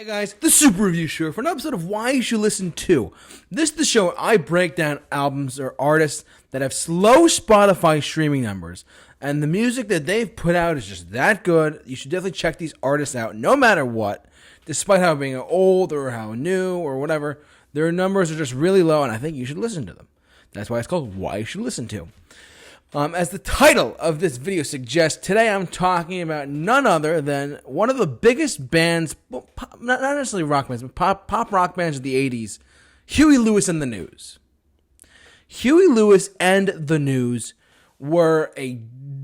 Guys, the Super Review Show for an episode of Why You Should Listen To. This is the show where I break down albums or artists that have slow Spotify streaming numbers, and the music that they've put out is just that good. You should definitely check these artists out no matter what, despite how being old or how new or whatever. Their numbers are just really low, and I think you should listen to them. That's why it's called Why You Should Listen To. As the title of this video suggests, today I'm talking about none other than one of the biggest bands, well, not necessarily rock bands, but pop rock bands of the 80s, Huey Lewis and the News. Huey Lewis and the News were a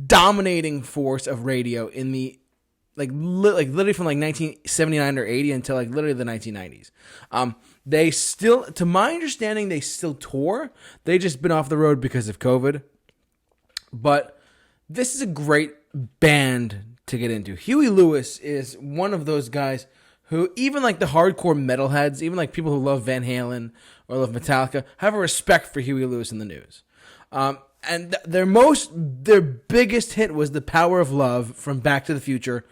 dominating force of radio in the, literally from 1979 or 80 until literally the 1990s. They still, to my understanding, they still tour. They just been off the road because of COVID. But this is a great band to get into. Huey Lewis is one of those guys who, even the hardcore metalheads, even people who love Van Halen or love Metallica, have a respect for Huey Lewis and the News. And their biggest hit was "The Power of Love" from Back to the Future,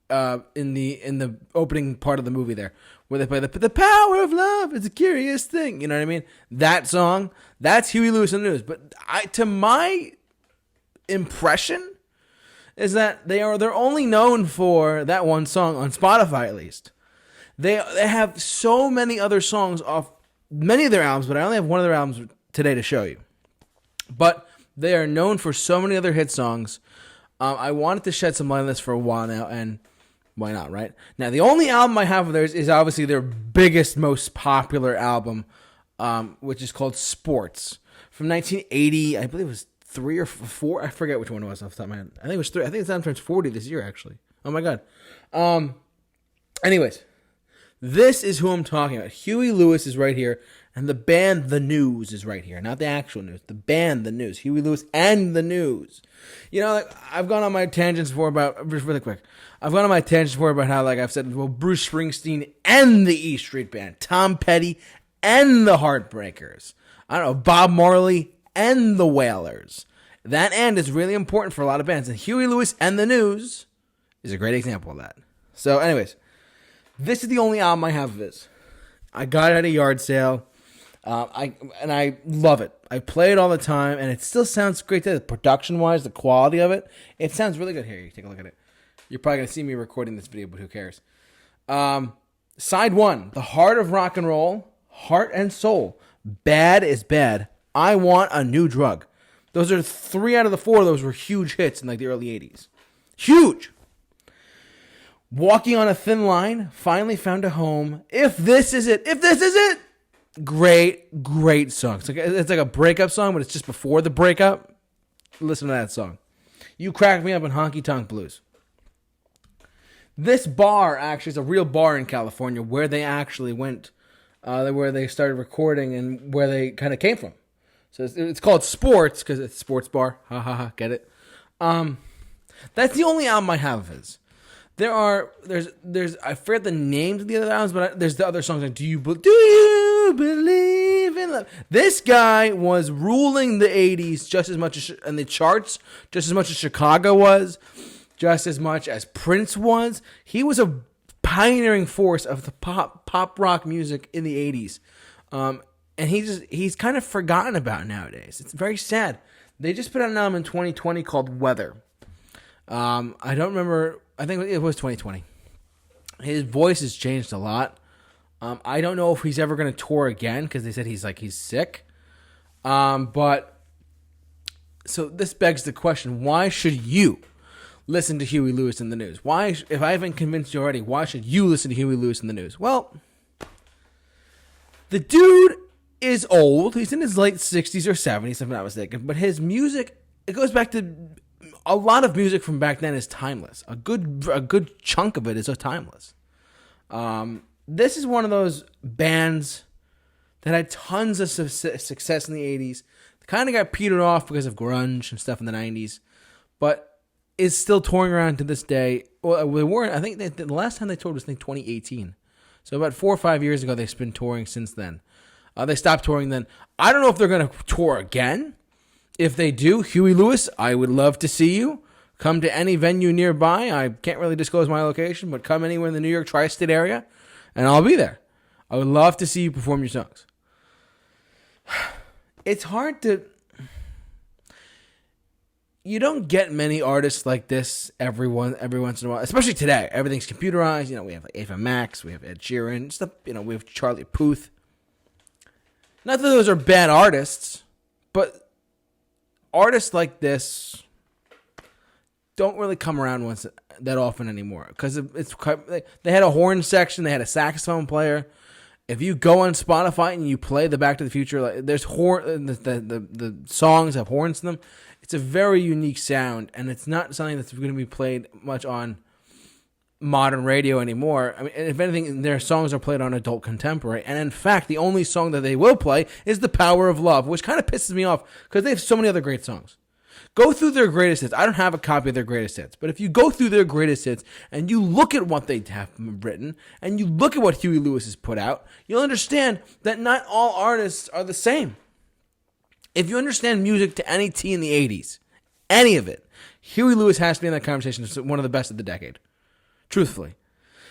in the opening part of the movie there, where they play the power of love. It's a curious thing, you know what I mean? That song, that's Huey Lewis and the News. But to my impression is that they're only known for that one song on Spotify. At least they have so many other songs off many of their albums, but I only have one of their albums today to show you. But they are known for so many other hit songs. I wanted to shed some light on this for a while now, and why not, right? Now, the only album I have of theirs is obviously their biggest, most popular album, which is called Sports, from 1980. I believe it was 3 or 4. I forget which one it was off the top of my head. I think it was 3. I think it's turns 40 this year, actually. Oh my god. Anyways, this is who I'm talking about. Huey Lewis is right here, and the band The News is right here. Not the actual news. The band The News. Huey Lewis and The News. You know, I've gone on my tangents before about, just really quick, I've gone on my tangents before about how, I've said, well, Bruce Springsteen and the E Street Band, Tom Petty and the Heartbreakers, I don't know, Bob Marley and the Wailers. That "and" is really important for a lot of bands, and Huey Lewis and the News is a great example of that. So anyways, this is the only album I have of his. I got it at a yard sale. I love it. I play it all the time, and it still sounds great. Production-wise, the quality of it sounds really good. Here, you take a look at it. You're probably going to see me recording this video, but who cares? Side 1, The Heart of Rock and Roll, Heart and Soul, Bad is Bad, I Want a New Drug. Those are 3 out of the 4 of those were huge hits in the early 80s. Huge! Walking on a Thin Line, Finally Found a Home, If This Is It, If This Is It! Great song. It's like a breakup song, but it's just before the breakup. Listen to that song. You Crack Me Up in Honky Tonk Blues. This bar actually is a real bar in California where they actually went, where they started recording and where they kind of came from. So it's called Sports because it's a sports bar. Ha ha ha, get it? That's the only album I have of his. There's I forget the names of the other albums, but there's the other songs like Do You Believe in Love? This guy was ruling the 80s just as much as in the charts, just as much as Chicago was, just as much as Prince was. He was a pioneering force of the pop rock music in the 80s. And he's kind of forgotten about nowadays. It's very sad. They just put out an album in 2020 called Weather. I don't remember. I think it was 2020. His voice has changed a lot. I don't know if he's ever going to tour again because they said he's sick. But so this begs the question: why should you listen to Huey Lewis and the News? Why, if I haven't convinced you already, why should you listen to Huey Lewis and the News? Well, the dude is old. He's in his late 60s or 70s, if I'm not mistaken. But his music, it goes back to a lot of music from back then is timeless. A good chunk of it is timeless. This is one of those bands that had tons of success in the 80s. Kind of got petered off because of grunge and stuff in the 90s, but is still touring around to this day. Well, they weren't. I think the last time they toured was 2018. So about 4 or 5 years ago, they've been touring since then. They stopped touring then. I don't know if they're going to tour again. If they do, Huey Lewis, I would love to see you. Come to any venue nearby. I can't really disclose my location, but come anywhere in the New York tri-state area. and I'll be there. I would love to see you perform your songs. It's hard to... You don't get many artists like this every once in a while, especially today. Everything's computerized. We have like Ava Max, we have Ed Sheeran, stuff. We have Charlie Puth. Not that those are bad artists, but artists like this don't really come around that often anymore because they had a horn section, they had a saxophone player. If you go on Spotify and you play the Back to the Future, like there's horn, the songs have horns in them. It's a very unique sound, and it's not something that's going to be played much on modern radio anymore. I mean, if anything, their songs are played on adult contemporary, and in fact, the only song that they will play is "The Power of Love," which kind of pisses me off because they have so many other great songs. Go through their greatest hits. I don't have a copy of their greatest hits, but if you go through their greatest hits and you look at what they have written and you look at what Huey Lewis has put out, you'll understand that not all artists are the same. If you understand music to any T in the 80s, any of it, Huey Lewis has to be in that conversation as one of the best of the decade. Truthfully.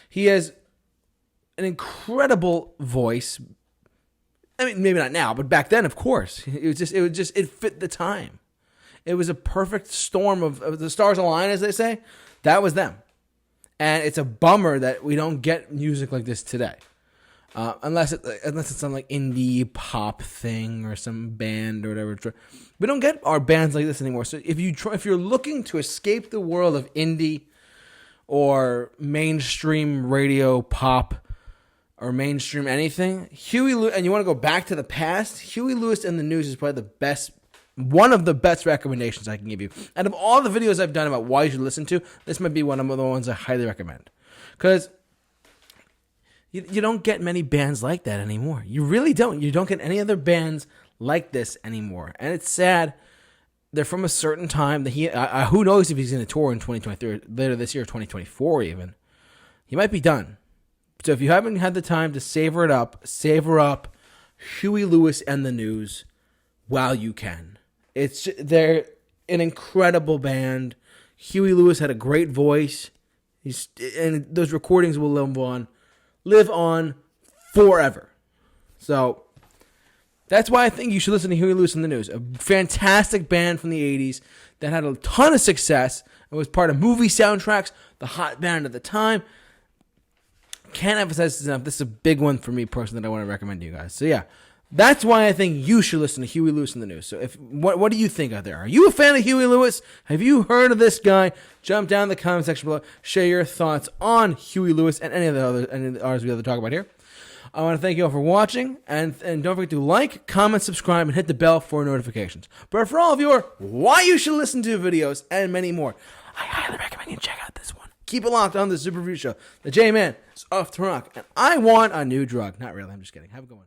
He has an incredible voice. I mean, maybe not now, but back then, of course. It fit the time. It was a perfect storm of the stars align, as they say. That was them. And it's a bummer that we don't get music like this today. Unless it's some like indie pop thing or some band or whatever. We don't get our bands like this anymore. So if you're looking to escape the world of indie or mainstream radio pop or mainstream anything, Huey Lewis, and you want to go back to the past, Huey Lewis and the News is probably one of the best recommendations I can give you. Out of all the videos I've done about why you should listen to, this might be one of the ones I highly recommend. Because you don't get many bands like that anymore. You really don't. You don't get any other bands like this anymore. And it's sad. They're from a certain time. That who knows if he's going to tour in 2023, later this year, 2024 even. He might be done. So if you haven't had the time to savor up Huey Lewis and the News while you can. They're an incredible band. Huey Lewis had a great voice. And those recordings will live on forever. So that's why I think you should listen to Huey Lewis and the News. A fantastic band from the 80s that had a ton of success and was part of movie soundtracks, the hot band at the time. Can't emphasize this enough. This is a big one for me personally that I want to recommend to you guys. So yeah, that's why I think you should listen to Huey Lewis and the News. So what do you think out there? Are you a fan of Huey Lewis? Have you heard of this guy? Jump down in the comment section below. Share your thoughts on Huey Lewis and any of the artists we have to talk about here. I want to thank you all for watching, and don't forget to like, comment, subscribe, and hit the bell for notifications. But for all of your why you should listen to videos and many more, I highly recommend you check out this one. Keep it locked on the Super Review Show. The J-Man is off to rock, and I want a new drug. Not really, I'm just kidding. Have a good one.